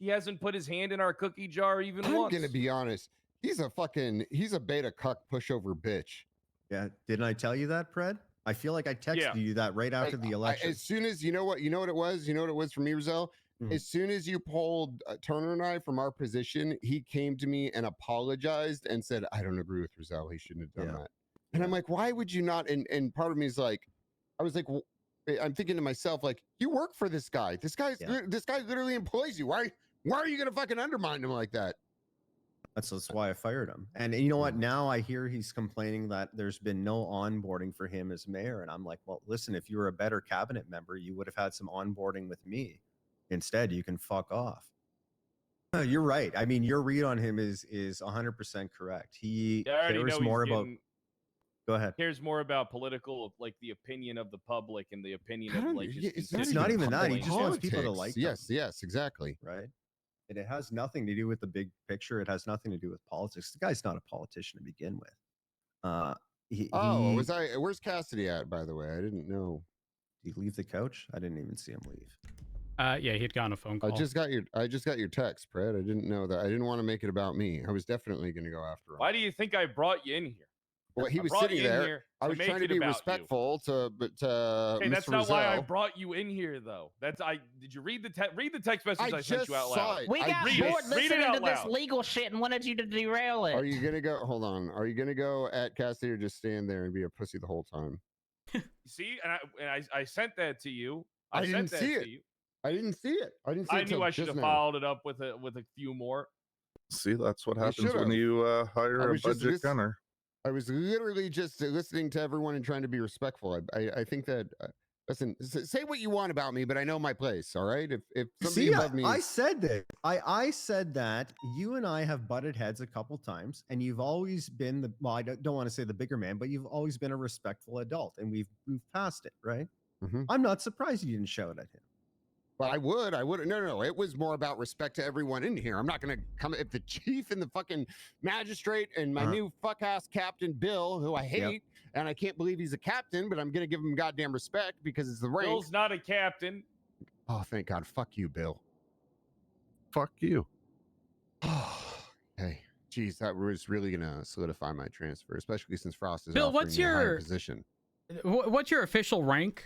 hasn't put his hand in our cookie jar even once. I'm gonna be honest. He's a beta cuck pushover bitch. Yeah, didn't I tell you that, Pred? I feel like I texted you that right after the election. As soon as you know what it was for me, Rizal. As soon as you pulled Turner and I from our position, he came to me and apologized and said, "I don't agree with Rizal. He shouldn't have done that." And I'm like, "Why would you not?" And part of me is like, I was like, I'm thinking to myself, like, you work for this guy. This guy literally employs you. Why are you gonna fucking undermine him like that? That's why I fired him. And you know what? Now I hear he's complaining that there's been no onboarding for him as mayor. And I'm like, well, listen, if you were a better cabinet member, you would have had some onboarding with me. Instead, you can fuck off. You're right. I mean, your read on him is 100% correct. He cares more about. Go ahead. Cares more about political, like the opinion of the public and the opinion of like. It's not even that. He just wants people to like. Yes, exactly. Right. And it has nothing to do with the big picture. It has nothing to do with politics. The guy's not a politician to begin with. Where's Cassidy at, by the way? I didn't know. Did he leave the couch? I didn't even see him leave. Yeah, he'd gotten a phone call. I just got your text, Pred. I didn't know that. I didn't want to make it about me. I was definitely going to go after him. Why do you think I brought you in here? Well, he was sitting there. I was trying to be respectful to Hey, that's Mr. not Rizal. why I brought you in here, though. Did you read the text message I sent you out loud? We got bored listening to this legal shit and wanted you to derail it. Are you gonna go? Hold on. Are you gonna go at Cassidy or just stand there and be a pussy the whole time? See, and I sent that to you. I didn't see it. I didn't see it. I knew I should have followed it up with a few more. See, that's what happens when you hire a budget gunner. I was literally just listening to everyone and trying to be respectful. I think that listen, say what you want about me, but I know my place. All right. If somebody above me, I said that. I said that you and I have butted heads a couple times, and you've always been the. Well, I don't want to say the bigger man, but you've always been a respectful adult, and we've moved past it, right? I'm not surprised you didn't shout at him. Well, I would. No. It was more about respect to everyone in here. I'm not going to come if the chief and the fucking magistrate and my new fuck ass captain Bill, who I hate, and I can't believe he's a captain, but I'm going to give him goddamn respect because it's the rank. Bill's not a captain. Oh, thank God. Fuck you, Bill. Fuck you. Hey, geez, that was really going to solidify my transfer, especially since Frost is Bill, offering me a higher position. What's your official rank?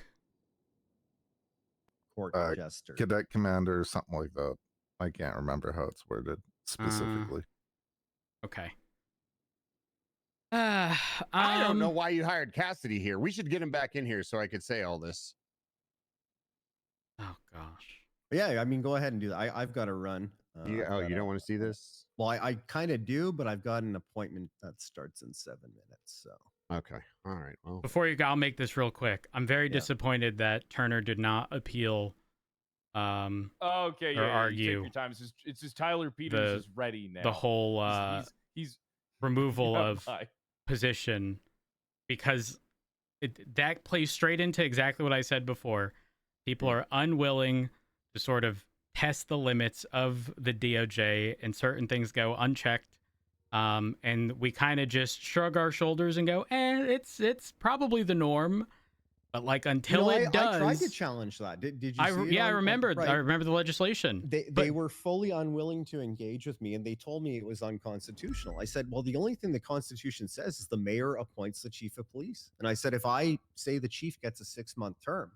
Court jester. Cadet commander or something like that. I can't remember how it's worded. specifically. Okay. I don't know why you hired Cassidy here. We should get him back in here so I could say all this. Oh gosh. Yeah, I mean, go ahead and do that. I've got to run. You don't want to see this? Well, I kind of do, but I've got an appointment that starts in 7 minutes. So Okay. All right. Well, Before you go, I'll make this real quick. I'm very disappointed that Turner did not appeal. Okay, or yeah, argue you take your time. It's just Tyler Peters is ready now. The whole he's removal yeah, of position, because that plays straight into exactly what I said before. People are unwilling to sort of test the limits of the DOJ, and certain things go unchecked. And we kind of just shrug our shoulders and go, it's probably the norm. But like until it does, I tried to challenge that. Did you? See it I remember. right. I remember the legislation. They were fully unwilling to engage with me, and they told me it was unconstitutional. I said, well, the only thing the Constitution says is the mayor appoints the chief of police. And I said, if I say the chief gets a 6-month term,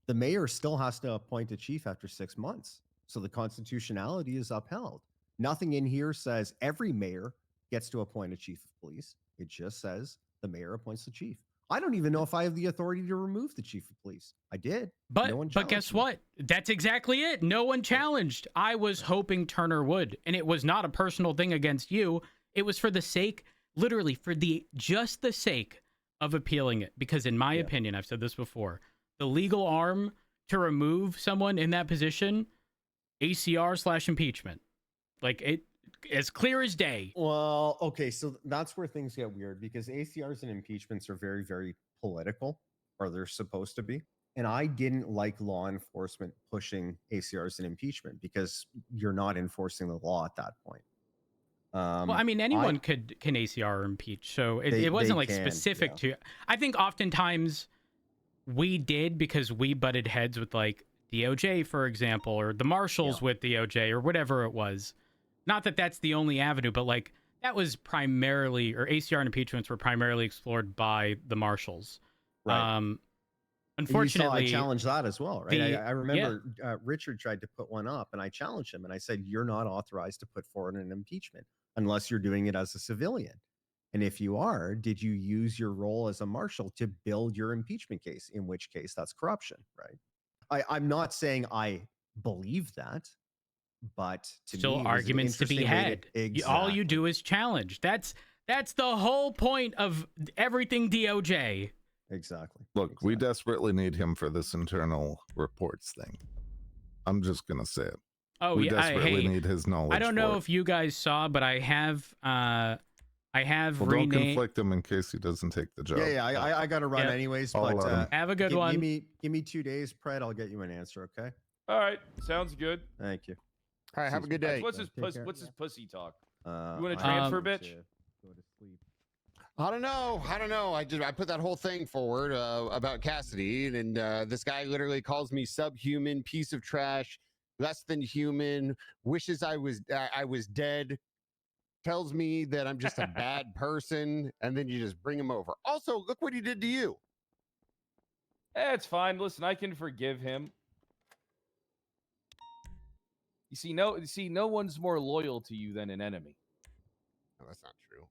the mayor still has to appoint a chief after 6 months. So the constitutionality is upheld. Nothing in here says every mayor gets to appoint a chief of police. It just says the mayor appoints the chief. I don't even know if I have the authority to remove the chief of police. I did. But no one but guess challenged me. what? That's exactly it. No one challenged. I was hoping Turner would, and it was not a personal thing against you. It was for the sake, literally for just the sake of appealing it. Because in my opinion, I've said this before, the legal arm to remove someone in that position, ACR/impeachment, like it, as clear as day. Well, okay, so that's where things get weird, because ACRs and impeachments are very, very political, or they're supposed to be. And I didn't like law enforcement pushing ACRs and impeachment, because you're not enforcing the law at that point. Well, I mean, anyone can ACR or impeach, so it wasn't like specific to. I think oftentimes we did, because we butted heads with like DOJ, for example, or the marshals with DOJ, or whatever it was. Not that that's the only avenue, but like that was primarily, or ACR and impeachments were primarily explored by the marshals. Right. Unfortunately, you saw I challenged that as well, right? I remember Richard tried to put one up, and I challenged him, and I said, you're not authorized to put forward an impeachment unless you're doing it as a civilian. And if you are, did you use your role as a marshal to build your impeachment case? In which case, that's corruption, right? I'm not saying I believe that, but still arguments to be had. All you do is challenge. That's the whole point of everything DOJ. Exactly. Look, we desperately need him for this internal reports thing. I'm just gonna say it. Oh, we desperately need his knowledge. I don't know if you guys saw, but I have Well, don't conflict him in case he doesn't take the job. Yeah, I got to run anyways. But have a good one. Give me 2 days, Pred. I'll get you an answer. Okay. All right, sounds good. Thank you. All right, have a good day. What's his pussy talk? You You want to transfer, bitch? Go to sleep. I don't know. I put that whole thing forward about Cassidy, and this guy literally calls me subhuman, piece of trash, less than human, wishes I was dead, tells me that I'm just a bad person, and then you just bring him over. Also, look what he did to you. It's fine. Listen, I can forgive him. You see, no one's more loyal to you than an enemy. No, that's not true.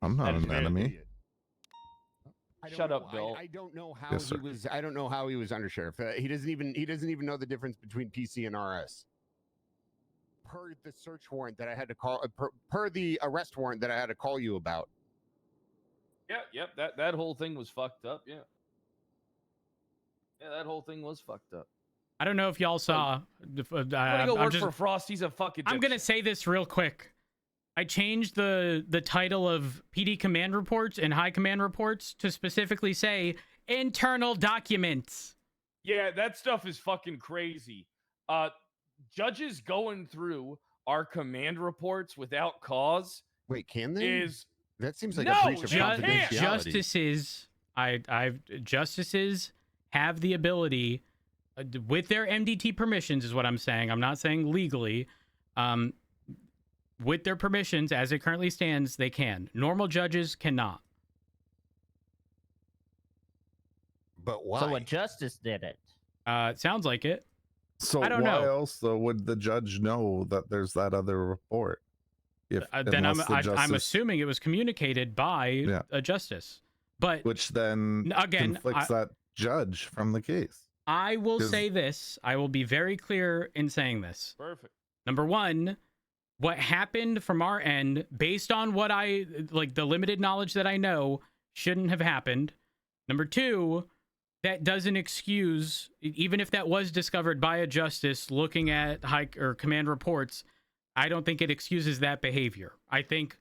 I'm not an enemy. Shut up, Bill. I don't know how he was. I don't know how he was undersheriff. He doesn't even know the difference between PC and RS. Per the search warrant that I had to call, per the arrest warrant that I had to call you about. Yep. That whole thing was fucked up. Yeah, that whole thing was fucked up. I don't know if y'all saw. I'm gonna go work for Frost. He's a fucking. I'm gonna say this real quick. I changed the title of PD command reports and high command reports to specifically say internal documents. Yeah, that stuff is fucking crazy. Judges going through our command reports without cause. Wait, can they? That seems like no, a breach of confidentiality. Justices have the ability, with their MDT permissions, is what I'm saying. I'm not saying legally. With their permissions, as it currently stands, they can. Normal judges cannot. But why? So a justice did it. It sounds like it. So I don't why know. else though would the judge know that there's that other report? If then unless the I'm justice, assuming it was communicated by Yeah. a justice. But which then again, conflicts that judge from the case. I will 'Cause- say this. I will be very clear in saying this. Perfect. Number one, what happened from our end, based on what I like, the limited knowledge that I know, shouldn't have happened. Number two, that doesn't excuse, even if that was discovered by a justice looking at high or command reports, I don't think it excuses that behavior. I think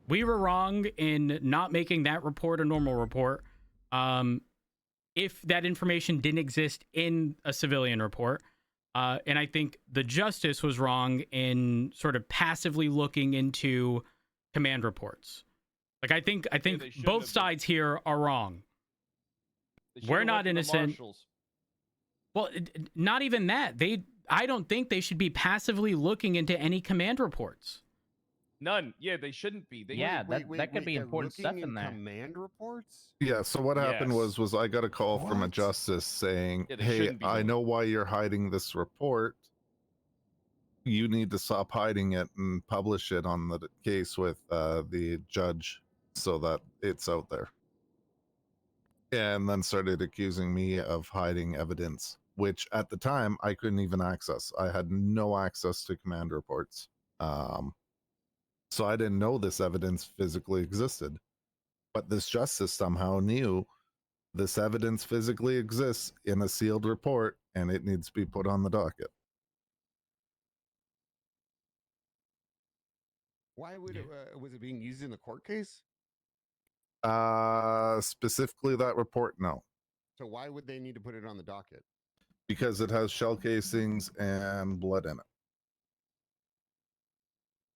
we were wrong in not making that report a normal report. If that information didn't exist in a civilian report. And I think the justice was wrong in sort of passively looking into command reports. Like, I think they shouldn't both have been. sides here are wrong. They should We're have not went to the innocent. marshals. Well, not even that. I don't think they should be passively looking into any command reports. None. Yeah, they shouldn't be. They, Yeah, that could be they're important stuff looking in there. Command reports? Yeah, so what happened Yes. was I got a call from a What? justice saying, Yeah, they "Hey, shouldn't be I doing know why you're hiding this report. You need to stop hiding it and publish it on the case with the judge so that it's out there." And then started accusing me of hiding evidence, which at the time I couldn't even access. I had no access to command reports. So I didn't know this evidence physically existed. But this justice somehow knew this evidence physically exists in a sealed report and it needs to be put on the docket. Why would it, was it being used in the court case? Specifically that report, no, So why would they need to put it on the docket? because it has shell casings and blood in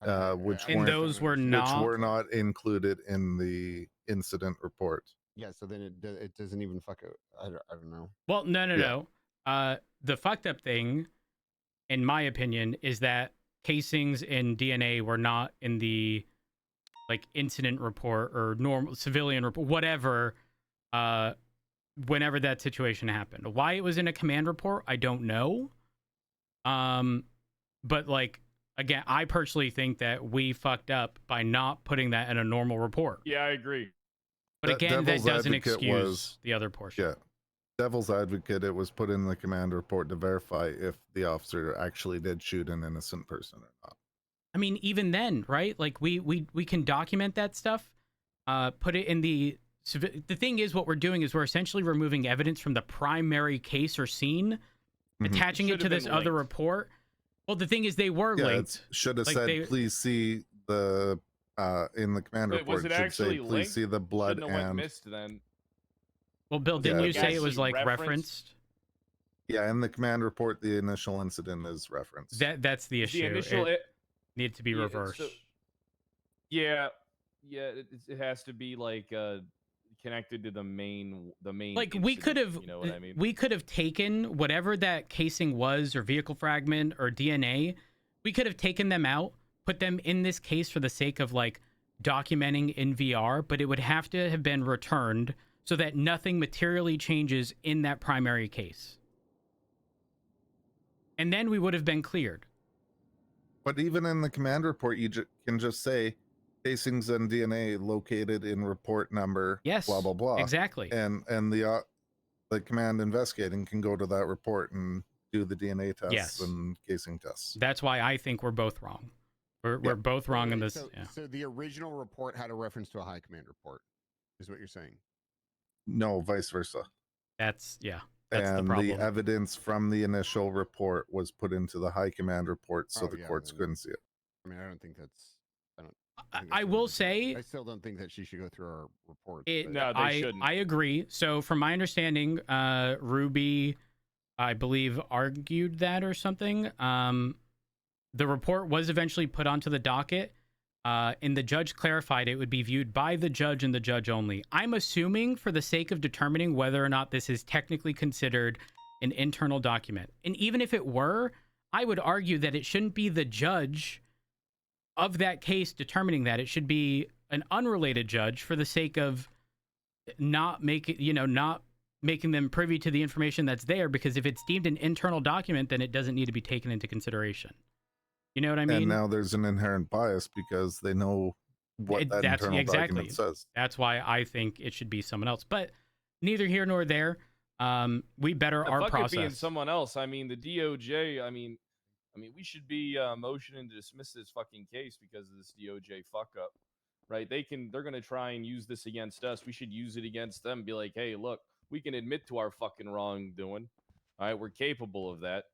it, which And weren't those were which not. were not included in the incident report. Yeah, so then it doesn't even fuck it. I don't know. Well, Yeah. no. The fucked up thing, in my opinion, is that casings and DNA were not in the like incident report or normal civilian report, whatever. Whenever that situation happened, why it was in a command report, I don't know. But like again, I personally think that we fucked up by not putting that in a normal report. Yeah, I agree. But again, that Devil's doesn't advocate excuse was- the other portion. Yeah. Devil's advocate, it was put in the command report to verify if the officer actually did shoot an innocent person or not. I mean, even then, right? Like we can document that stuff, put it in the thing is what we're doing is we're essentially removing evidence from the primary case or scene, Mhm. attaching it Should to have this been other linked. report. Well, the thing is they were Yeah, linked. it should have Like, said, they- please see the, in the command Wait, report, was it should actually say, please linked? see the blood Shouldn't have went and, missed then. Well, Bill, Was didn't it you say it was actually like referenced? referenced? yeah, in the command report, the initial incident is referenced. That's the issue. The initial. It needed to be yeah, reversed. Yeah, it has to be like connected to the main. Like we could have, You know what I mean? we could have taken whatever that casing was, or vehicle fragment, or DNA. We could have taken them out, put them in this case for the sake of like documenting in VR, but it would have to have been returned so that nothing materially changes in that primary case. And then we would have been cleared. But even in the command report, you can just say casings and DNA located in report number, Yes, blah, blah, blah. exactly. And the command investigating can go to that report and do the DNA tests Yes. and casing tests. That's why I think we're both wrong. We're both wrong in Wait, this. So, Yeah. so the original report had a reference to a high command report, is what you're saying? No, vice versa. That's And the problem. the evidence from the initial report was put into the high command report so Oh, the yeah, courts then- couldn't see it. I mean, I don't think that's. think I that's will what say I still don't think that she should go through our reports. it. but- No, they shouldn't. I agree. So from my understanding, Ruby, I believe, argued that or something. The report was eventually put onto the docket, and the judge clarified it would be viewed by the judge and the judge only. I'm assuming for the sake of determining whether or not this is technically considered an internal document. And even if it were, I would argue that it shouldn't be the judge of that case determining that. It should be an unrelated judge for the sake of not making them privy to the information that's there, because if it's deemed an internal document, then it doesn't need to be taken into consideration. You know what I mean? And now there's an inherent bias because they know what that That's internal exactly. document says. That's why I think it should be someone else. But neither here nor there. We better our fuck process. it being someone else. I mean, the DOJ. I mean, we should be motioning to dismiss this fucking case because of this DOJ fuck up, right? They're gonna try and use this against us. We should use it against them. Be like, hey, look, we can admit to our fucking wrongdoing. All right, we're capable of that.